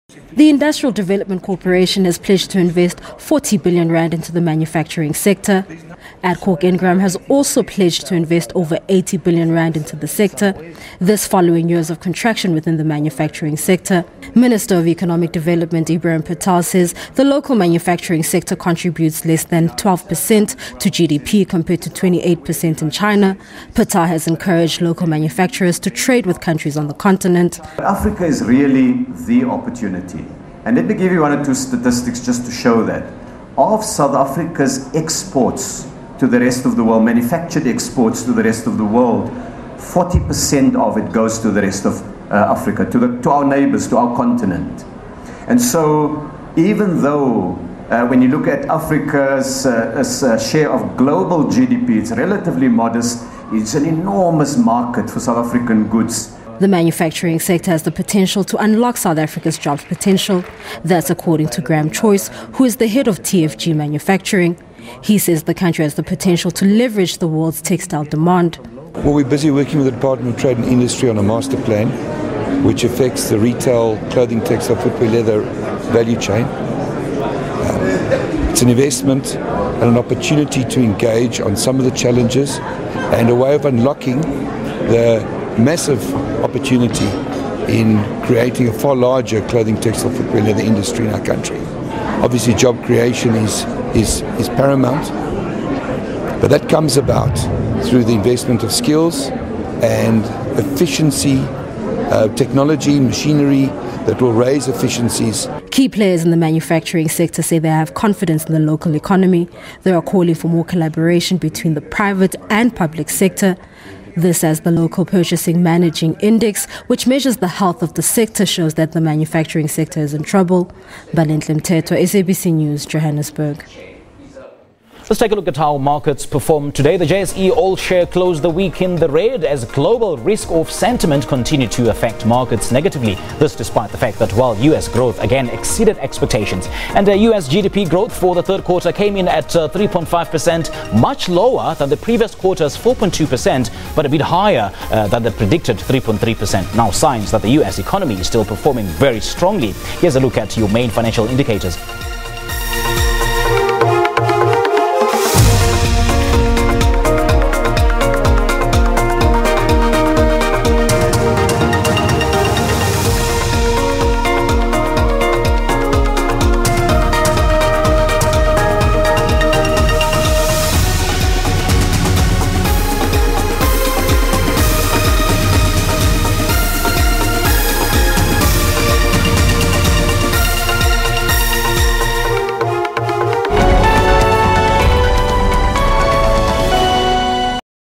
The Industrial Development Corporation has pledged to invest 40 billion rand into the manufacturing sector. Adcorp Ingram has also pledged to invest over 80 billion rand into the sector, this following years of contraction within the manufacturing sector. Minister of Economic Development Ibrahim Patel says the local manufacturing sector contributes less than 12% to GDP compared to 28% in China. Patel has encouraged local manufacturers to trade with countries on the continent. Africa is really the opportunity. And let me give you one or two statistics just to show that. Of South Africa's exports to the rest of the world, manufactured exports to the rest of the world, 40% of it goes to the rest of Africa, to our neighbors, to our continent. And so even though when you look at Africa's share of global GDP, it's relatively modest, it's an enormous market for South African goods. The manufacturing sector has the potential to unlock South Africa's jobs potential. That's according to Graham Choice, who is the head of TFG Manufacturing. He says the country has the potential to leverage the world's textile demand. Well, we're busy working with the Department of Trade and Industry on a master plan which affects the retail, clothing, textile, footwear, leather value chain. It's an investment and an opportunity to engage on some of the challenges and a way of unlocking the massive opportunity in creating a far larger clothing, textile, footwear, leather industry in our country. Obviously, job creation is paramount, but that comes about through the investment of skills and efficiency, technology, machinery that will raise efficiencies. Key players in the manufacturing sector say they have confidence in the local economy. They are calling for more collaboration between the private and public sector. This as the Local Purchasing Managing Index, which measures the health of the sector, shows that the manufacturing sector is in trouble. Balentle Mthethwa, SABC News, Johannesburg. Let's take a look at how markets performed today. The JSE All-Share closed the week in the red as global risk-off sentiment continued to affect markets negatively. This despite the fact that while US growth again exceeded expectations. And US GDP growth for the third quarter came in at 3.5%, much lower than the previous quarter's 4.2%, but a bit higher than the predicted 3.3%. Now signs that the US economy is still performing very strongly. Here's a look at your main financial indicators.